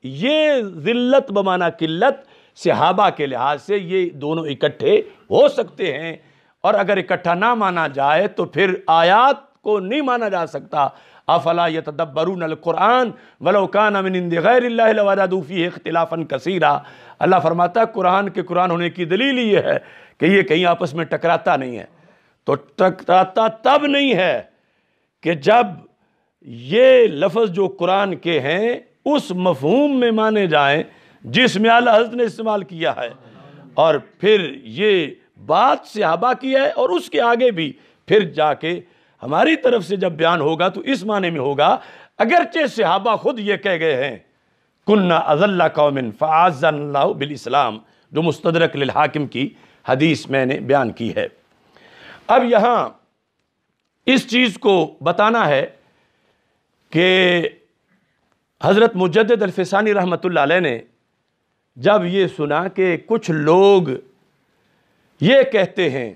یہ ذلت بمعنی قلت صحابہ کے لحاظ سے یہ دونوں اکٹھے ہو سکتے ہیں، اور اگر اکٹھا نہ مانا جائے تو پھر آیات کو نہیں مانا جا سکتا۔ افلا یتدبرون القرآن ولو کان من عند غیر اللہ لوجدوا فیہ اختلافا کثیرا۔ اللہ فرماتا ہے قرآن کے قرآن ہونے کی دلیل یہ ہے کہ یہ کہیں آپس میں ٹکراتا نہیں ہے۔ تو ٹکراتا تب نہیں ہے کہ جب یہ لفظ جو قرآن کے ہیں اس مفہوم میں مانے جائیں جس میں اعلیٰ حضرت نے استعمال کیا ہے، اور پھر یہ بات صحابہ کی ہے، اور اس کے آگے بھی پھر جا کے ہماری طرف سے جب بیان ہوگا تو اس معنی میں ہوگا، اگرچہ صحابہ خود یہ کہہ گئے ہیں کننا اذل قوم فاعزنا اللہ بالاسلام، جو مستدرک للحاکم کی حدیث میں نے بیان کی ہے۔ اب یہاں اس چیز کو بتانا ہے کہ حضرت مجدد الفسانی رحمۃ اللہ علیہ نے جب یہ سنا کہ کچھ لوگ یہ کہتے ہیں،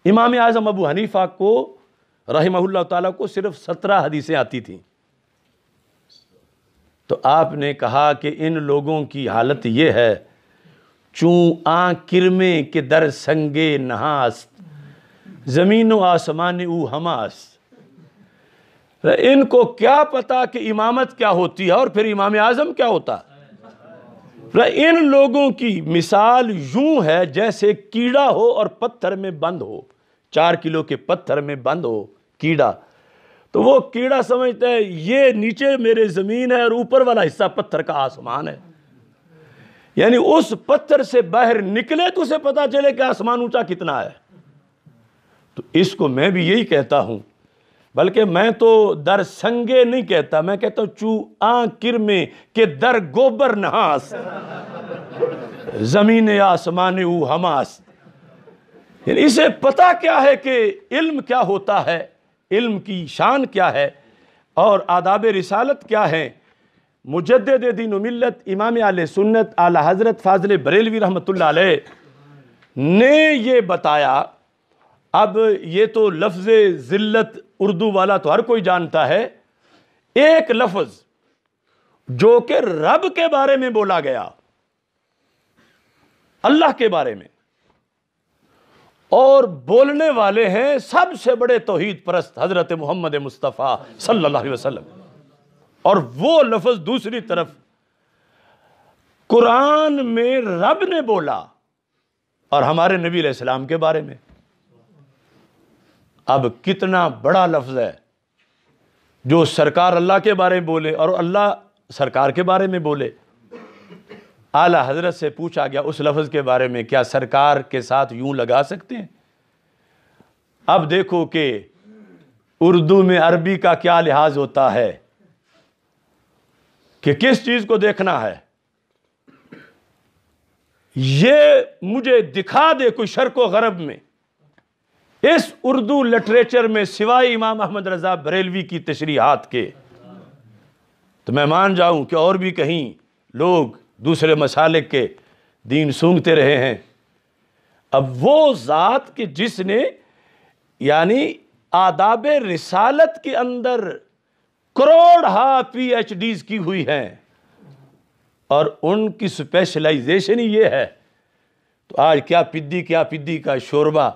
امام اعظم ابو حنیفہ کو رحمہ اللہ تعالیٰ کو صرف 17 حدیثیں آتی تھیں، تو آپ نے کہا کہ ان لوگوں کی حالت یہ ہے چوں آں کرمے کے در سنگے نہاست زمین و آسمان او ہماست۔ ان کو کیا پتا کہ امامت کیا ہوتی ہے اور پھر امام اعظم کیا ہوتا ہے۔ ان لوگوں کی مثال یوں ہے جیسے کیڑا ہو اور پتھر میں بند ہو، 4 کلو کے پتھر میں بند ہو کیڑا، تو وہ کیڑا سمجھتا ہے یہ نیچے میرے زمین ہے اور اوپر والا حصہ پتھر کا آسمان ہے، یعنی اس پتھر سے باہر نکلے تو اسے پتا چلے کہ آسمان اونچا کتنا ہے۔ تو اس کو میں بھی یہی کہتا ہوں، بلکہ میں تو در سنگے نہیں کہتا، میں کہتا ہوں چو آن کرمے کہ در گوبر نہاس زمین آسمان او ہماس۔ یعنی اسے پتا کیا ہے کہ علم کیا ہوتا ہے، علم کی شان کیا ہے اور آداب رسالت کیا ہے۔ مجدد دین و ملت امام اہل سنت اعلیٰ حضرت فاضل بریلوی رحمۃ اللہ علیہ نے یہ بتایا۔ اب یہ تو لفظ ذلت اردو والا تو ہر کوئی جانتا ہے، ایک لفظ جو کہ رب کے بارے میں بولا گیا، اللہ کے بارے میں، اور بولنے والے ہیں سب سے بڑے توحید پرست حضرت محمد مصطفیٰ صلی اللہ علیہ وسلم، اور وہ لفظ دوسری طرف قرآن میں رب نے بولا اور ہمارے نبی علیہ السلام کے بارے میں۔ اب کتنا بڑا لفظ ہے جو سرکار اللہ کے بارے میں بولے اور اللہ سرکار کے بارے میں بولے۔ اعلیٰ حضرت سے پوچھا گیا اس لفظ کے بارے میں کیا سرکار کے ساتھ یوں لگا سکتے ہیں؟ اب دیکھو کہ اردو میں عربی کا کیا لحاظ ہوتا ہے کہ کس چیز کو دیکھنا ہے۔ یہ مجھے دکھا دے کوئی شرق و غرب میں اس اردو لٹریچر میں سوائے امام احمد رضا بریلوی کی تشریحات کے، تو میں مان جاؤں کہ اور بھی کہیں لوگ دوسرے مسالک کے دین سونگتے رہے ہیں۔ اب وہ ذات کہ جس نے یعنی آداب رسالت کے اندر کروڑ پی ایچ ڈیز کی ہوئی ہیں اور ان کی سپیشلائزیشن ہی یہ ہے، تو آج کیا پدی کا شوربہ،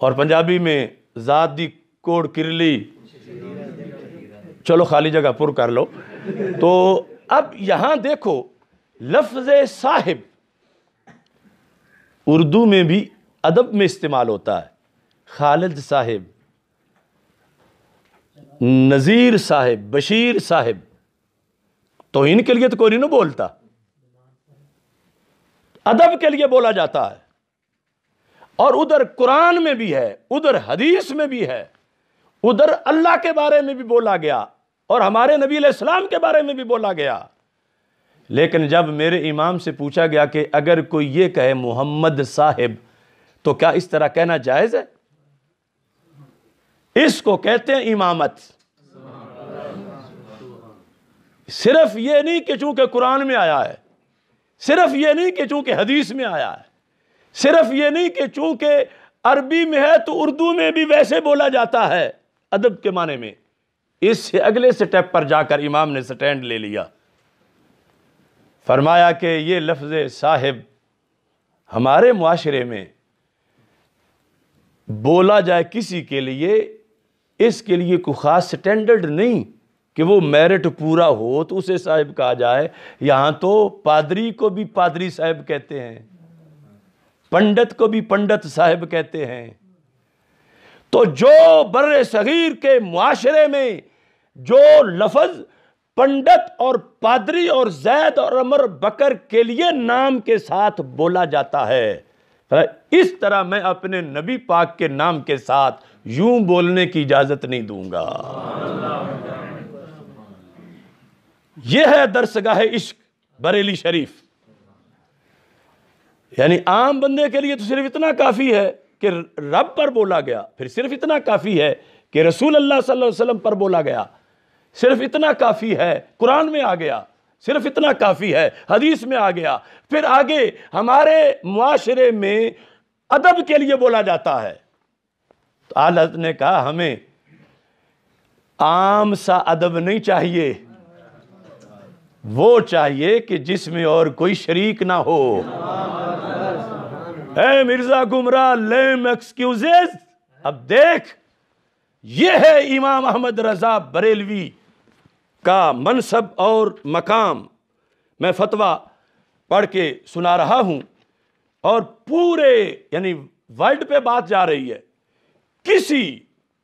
اور پنجابی میں ذات دی کوڑ کرلی، چلو خالی جگہ پر کر لو۔ تو اب یہاں دیکھو لفظ صاحب اردو میں بھی ادب میں استعمال ہوتا ہے، خالد صاحب، نذیر صاحب، بشیر صاحب، توہین کے لیے تو کوئی نہیں بولتا، ادب کے لیے بولا جاتا ہے۔ اور ادھر قرآن میں بھی ہے، ادھر حدیث میں بھی ہے، ادھر اللہ کے بارے میں بھی بولا گیا اور ہمارے نبی علیہ السلام کے بارے میں بھی بولا گیا۔ لیکن جب میرے امام سے پوچھا گیا کہ اگر کوئی یہ کہے محمد صاحب تو کیا اس طرح کہنا جائز ہے؟ اس کو کہتے ہیں امامت۔ صرف یہ نہیں کہ چونکہ قرآن میں آیا ہے، صرف یہ نہیں کہ چونکہ حدیث میں آیا ہے، صرف یہ نہیں کہ چونکہ عربی میں ہے تو اردو میں بھی ویسے بولا جاتا ہے ادب کے معنی میں۔ اس سے اگلے سٹیپ پر جا کر امام نے سٹینڈ لے لیا فرمایا کہ یہ لفظ صاحب ہمارے معاشرے میں بولا جائے کسی کے لیے، اس کے لیے کوئی خاص سٹینڈرڈ نہیں کہ وہ میرٹ پورا ہو تو اسے صاحب کہا جائے۔ یہاں تو پادری کو بھی پادری صاحب کہتے ہیں، پنڈت کو بھی پنڈت صاحب کہتے ہیں۔ تو جو بر صغیر کے معاشرے میں جو لفظ پنڈت اور پادری اور زید اور عمر بکر کے لیے نام کے ساتھ بولا جاتا ہے، اس طرح میں اپنے نبی پاک کے نام کے ساتھ یوں بولنے کی اجازت نہیں دوں گا۔ یہ ہے درسگاہ عشق بریلی شریف۔ یعنی عام بندے کے لیے تو صرف اتنا کافی ہے کہ رب پر بولا گیا، پھر صرف اتنا کافی ہے کہ رسول اللہ صلی اللہ علیہ وسلم پر بولا گیا، صرف اتنا کافی ہے قرآن میں آ گیا، صرف اتنا کافی ہے حدیث میں آ گیا، پھر آگے ہمارے معاشرے میں ادب کے لیے بولا جاتا ہے۔ تو اعلیٰ حضرت نے کہا ہمیں عام سا ادب نہیں چاہیے، وہ چاہیے کہ جس میں اور کوئی شریک نہ ہو۔ اے مرزا گمراہ لیم ایکسکیوزز، اب دیکھ یہ ہے امام احمد رضا بریلوی کا منصب اور مقام۔ میں فتویٰ پڑھ کے سنا رہا ہوں اور پورے یعنی ورلڈ پہ بات جا رہی ہے۔ کسی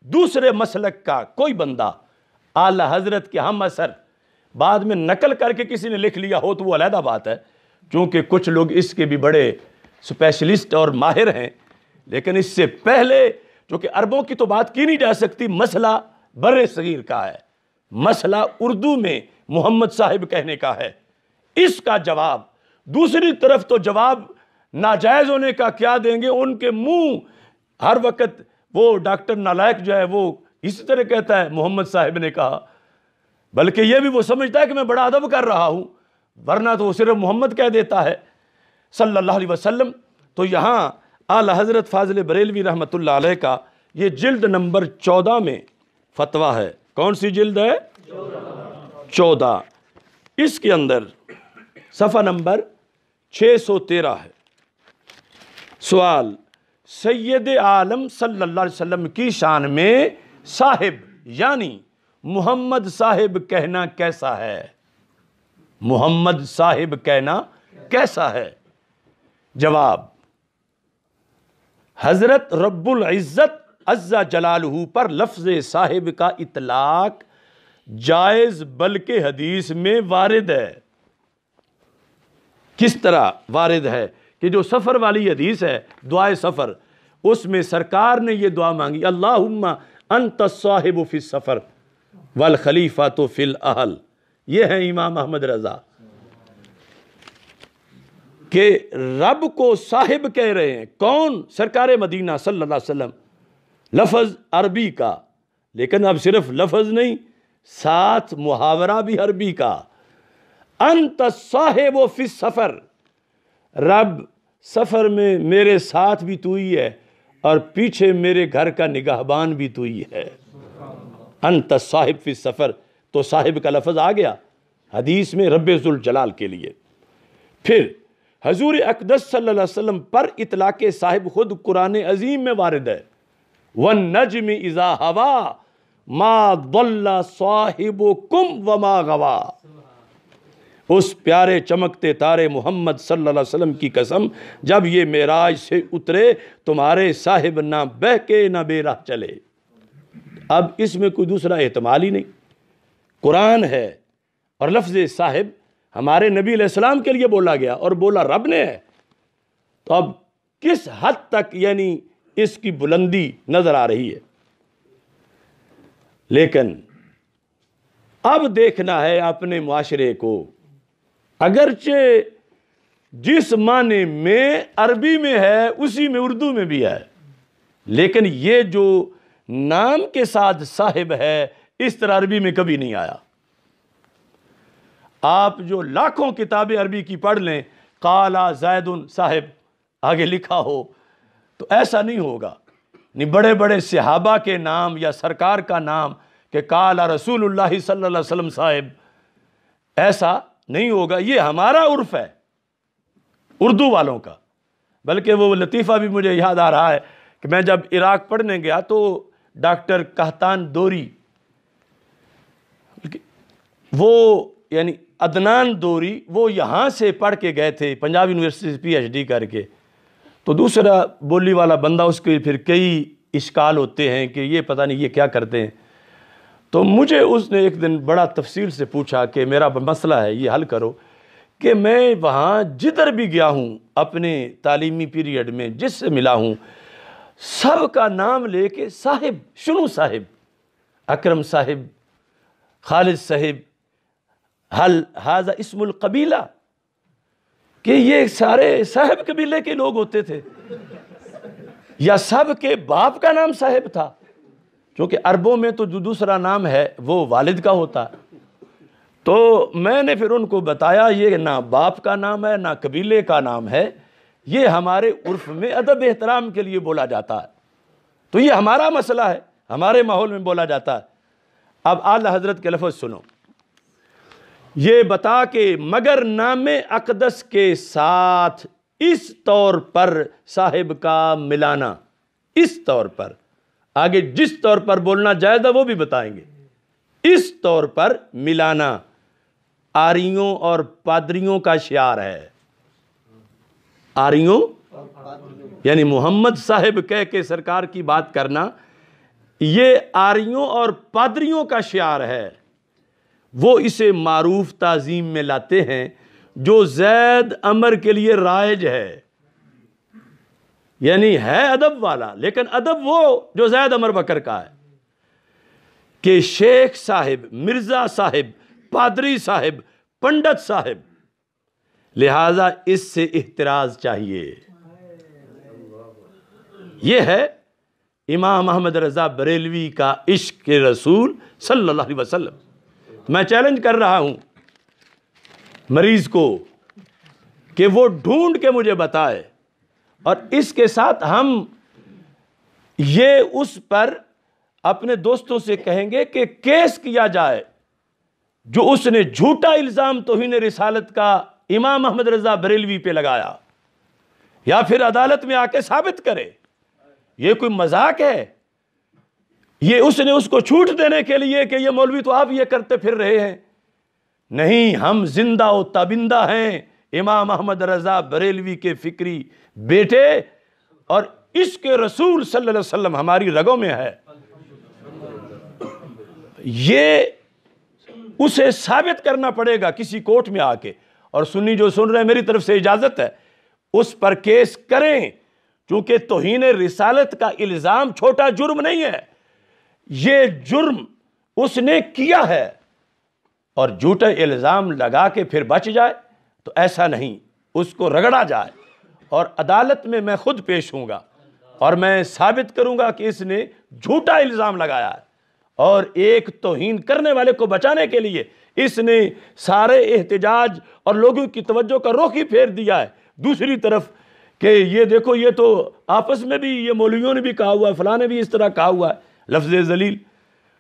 دوسرے مسلک کا کوئی بندہ اعلی حضرت کے ہم اثر بعد میں نقل کر کے کسی نے لکھ لیا ہو تو وہ علیحدہ بات ہے، چونکہ کچھ لوگ اس کے بھی بڑے اسپیشلسٹ اور ماہر ہیں، لیکن اس سے پہلے چونکہ عربوں کی تو بات کی نہیں جا سکتی، مسئلہ بر صغیر کا ہے، مسئلہ اردو میں محمد صاحب کہنے کا ہے۔ اس کا جواب دوسری طرف تو جواب ناجائز ہونے کا کیا دیں گے، ان کے منہ ہر وقت وہ ڈاکٹر نالائق جو ہے وہ اسی طرح کہتا ہے محمد صاحب نے کہا، بلکہ یہ بھی وہ سمجھتا ہے کہ میں بڑا ادب کر رہا ہوں، ورنہ تو وہ صرف محمد کہہ دیتا ہے صلی اللہ علیہ وسلم۔ تو یہاں اعلی حضرت فاضل بریلوی رحمۃ اللہ علیہ کا یہ جلد نمبر 14 میں فتویٰ ہے۔ کون سی جلد ہے؟ 14۔ اس کے اندر صفحہ نمبر 613 ہے۔ سوال: سید عالم صلی اللہ علیہ وسلم کی شان میں صاحب یعنی محمد صاحب کہنا کیسا ہے؟ محمد صاحب کہنا کیسا ہے؟ جواب: حضرت رب العزت عز جلالہ پر لفظ صاحب کا اطلاق جائز بلکہ حدیث میں وارد ہے۔ کس طرح وارد ہے کہ جو سفر والی حدیث ہے، دعائے سفر، اس میں سرکار نے یہ دعا مانگی، اللہم انت الصاحب فی السفر والخلیفۃ فی الاہل۔ یہ ہے امام احمد رضا کہ رب کو صاحب کہہ رہے ہیں، کون؟ سرکار مدینہ صلی اللہ علیہ وسلم، لفظ عربی کا، لیکن اب صرف لفظ نہیں، ساتھ محاورہ بھی عربی کا۔ انت صاحب فی السفر، رب سفر میں میرے ساتھ بھی تو ہی ہے اور پیچھے میرے گھر کا نگہبان بھی تو ہی ہے۔ انت صاحب فی السفر، تو صاحب کا لفظ آ گیا حدیث میں رب ذوالجلال کے لیے۔ پھر حضور اقدس صلی اللہ علیہ وسلم پر اطلاق صاحب خود قرآن عظیم میں وارد ہے، وَالنَّجْمِ إِذَا هَوَىٰ مَا ضَلَّ صَاحِبُكُمْ وَمَا غَوَىٰ۔ اس پیارے چمکتے تارے محمد صلی اللہ علیہ وسلم کی قسم، جب یہ معراج سے اترے تمہارے صاحب نہ بہکے نہ بے راہ چلے۔ اب اس میں کوئی دوسرا احتمال ہی نہیں، قرآن ہے اور لفظ صاحب ہمارے نبی علیہ السلام کے لیے بولا گیا اور بولا رب نے ہے، تو اب کس حد تک یعنی اس کی بلندی نظر آ رہی ہے۔ لیکن اب دیکھنا ہے اپنے معاشرے کو، اگرچہ جس معنی میں عربی میں ہے اسی میں اردو میں بھی ہے، لیکن یہ جو نام کے ساتھ صاحب ہے اس طرح عربی میں کبھی نہیں آیا۔ آپ جو لاکھوں کتابیں عربی کی پڑھ لیں، قال زید صاحب آگے لکھا ہو تو ایسا نہیں ہوگا۔ نہیں بڑے بڑے صحابہ کے نام یا سرکار کا نام کہ قال رسول اللہ صلی اللہ علیہ وسلم صاحب، ایسا نہیں ہوگا، یہ ہمارا عرف ہے اردو والوں کا۔ بلکہ وہ لطیفہ بھی مجھے یاد آ رہا ہے کہ میں جب عراق پڑھنے گیا تو ڈاکٹر قحطان دوری، وہ یعنی عدنان دوری، وہ یہاں سے پڑھ کے گئے تھے پنجاب یونیورسٹی سے PhD کر کے، تو دوسرا بولی والا بندہ، اس کے پھر کئی اشکال ہوتے ہیں کہ یہ پتہ نہیں یہ کیا کرتے ہیں۔ تو مجھے اس نے ایک دن بڑا تفصیل سے پوچھا کہ میرا مسئلہ ہے، یہ حل کرو، کہ میں وہاں جدھر بھی گیا ہوں اپنے تعلیمی پیریڈ میں جس سے ملا ہوں، سب کا نام لے کے صاحب، شنو صاحب، اکرم صاحب، خالد صاحب، حل ہاذا اسم القبیلہ، کہ یہ سارے صاحب قبیلے کے لوگ ہوتے تھے، یا سب کے باپ کا نام صاحب تھا، کیونکہ عربوں میں تو جو دوسرا نام ہے وہ والد کا ہوتا ہے۔ تو میں نے پھر ان کو بتایا یہ نہ باپ کا نام ہے نہ قبیلے کا نام ہے، یہ ہمارے عرف میں ادب احترام کے لیے بولا جاتا ہے، تو یہ ہمارا مسئلہ ہے، ہمارے ماحول میں بولا جاتا ہے۔ اب اعلیٰ حضرت کے لفظ سنو، یہ بتا کہ مگر نام اقدس کے ساتھ اس طور پر صاحب کا ملانا، اس طور پر، آگے جس طور پر بولنا جائز ہے وہ بھی بتائیں گے، اس طور پر ملانا آریوں اور پادریوں کا شعار ہے۔ آریوں یعنی محمد صاحب کہہ کے سرکار کی بات کرنا، یہ آریوں اور پادریوں کا شعار ہے۔ وہ اسے معروف تعظیم میں لاتے ہیں جو زید عمر کے لیے رائج ہے، یعنی ہے ادب والا، لیکن ادب وہ جو زید عمر بکر کا ہے، کہ شیخ صاحب، مرزا صاحب، پادری صاحب، پنڈت صاحب، لہذا اس سے احتراز چاہیے۔ یہ ہے امام احمد رضا بریلوی کا عشق رسول صلی اللہ علیہ وسلم۔ میں چیلنج کر رہا ہوں مریض کو کہ وہ ڈھونڈ کے مجھے بتائے، اور اس کے ساتھ ہم یہ اس پر اپنے دوستوں سے کہیں گے کہ کیس کیا جائے جو اس نے جھوٹا الزام توہین رسالت کا امام احمد رضا بریلوی پہ لگایا، یا پھر عدالت میں آ کے ثابت کرے۔ یہ کوئی مذاق ہے؟ یہ اس نے اس کو چھوٹ دینے کے لیے کہ یہ مولوی تو آپ یہ کرتے پھر رہے ہیں؟ نہیں، ہم زندہ و تابندہ ہیں امام احمد رضا بریلوی کے فکری بیٹے، اور عشق رسول صلی اللہ علیہ وسلم ہماری رگوں میں ہے۔ یہ اسے ثابت کرنا پڑے گا کسی کورٹ میں آ کے، اور سنی جو سن رہے ہیں میری طرف سے اجازت ہے اس پر کیس کریں، چونکہ توہین رسالت کا الزام چھوٹا جرم نہیں ہے، یہ جرم اس نے کیا ہے، اور جھوٹا الزام لگا کے پھر بچ جائے تو ایسا نہیں، اس کو رگڑا جائے، اور عدالت میں خود پیش ہوں گا اور میں ثابت کروں گا کہ اس نے جھوٹا الزام لگایا ہے، اور ایک توہین کرنے والے کو بچانے کے لیے اس نے سارے احتجاج اور لوگوں کی توجہ کا رخ ہی پھیر دیا ہے دوسری طرف، کہ یہ دیکھو یہ تو آپس میں بھی یہ مولویوں نے بھی کہا ہوا ہے، فلاں نے بھی اس طرح کہا ہوا ہے، لفظ ذلیل۔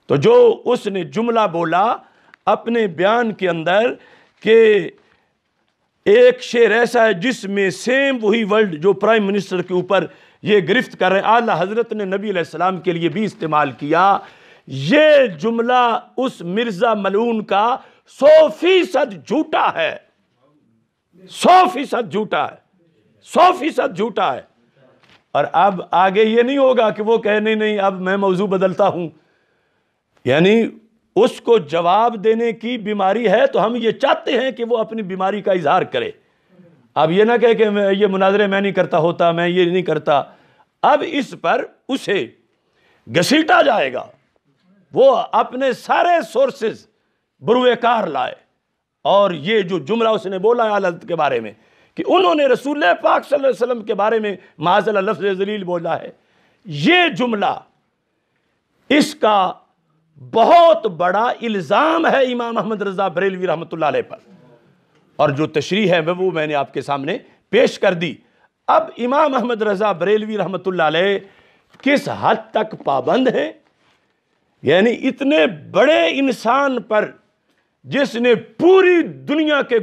تو جو اس نے جملہ بولا اپنے بیان کے اندر کہ ایک شعر ایسا ہے جس میں سیم وہی ورڈ جو پرائم منسٹر کے اوپر یہ گرفت کر رہے ہیں اعلیٰ حضرت نے نبی علیہ السلام کے لیے بھی استعمال کیا، یہ جملہ اس مرزا ملعون کا 100% جھوٹا ہے، 100% جھوٹا ہے، 100% جھوٹا ہے۔ اور اب آگے یہ نہیں ہوگا کہ وہ کہے نہیں اب میں موضوع بدلتا ہوں، یعنی اس کو جواب دینے کی بیماری ہے تو ہم یہ چاہتے ہیں کہ وہ اپنی بیماری کا اظہار کرے۔ اب یہ نہ کہے کہ یہ مناظرے میں نہیں کرتا ہوتا، میں یہ نہیں کرتا، اب اس پر اسے گھسیٹا جائے گا، وہ اپنے سارے سورسز بروئے کار لائے، اور یہ جو جملہ اس نے بولا اعلیٰ حضرت کے بارے میں کہ انہوں نے رسول اللہ پاک صلی اللہ علیہ وسلم کے بارے میں معاذ اللہ لفظ ذلیل بولا ہے، یہ جملہ اس کا بہت بڑا الزام ہے امام احمد رضا بریلوی رحمۃ اللہ علیہ پر، اور جو تشریح ہے وہ میں نے آپ کے سامنے پیش کر دی۔ اب امام احمد رضا بریلوی رحمۃ اللہ علیہ کس حد تک پابند ہیں، یعنی اتنے بڑے انسان پر جس نے پوری دنیا کے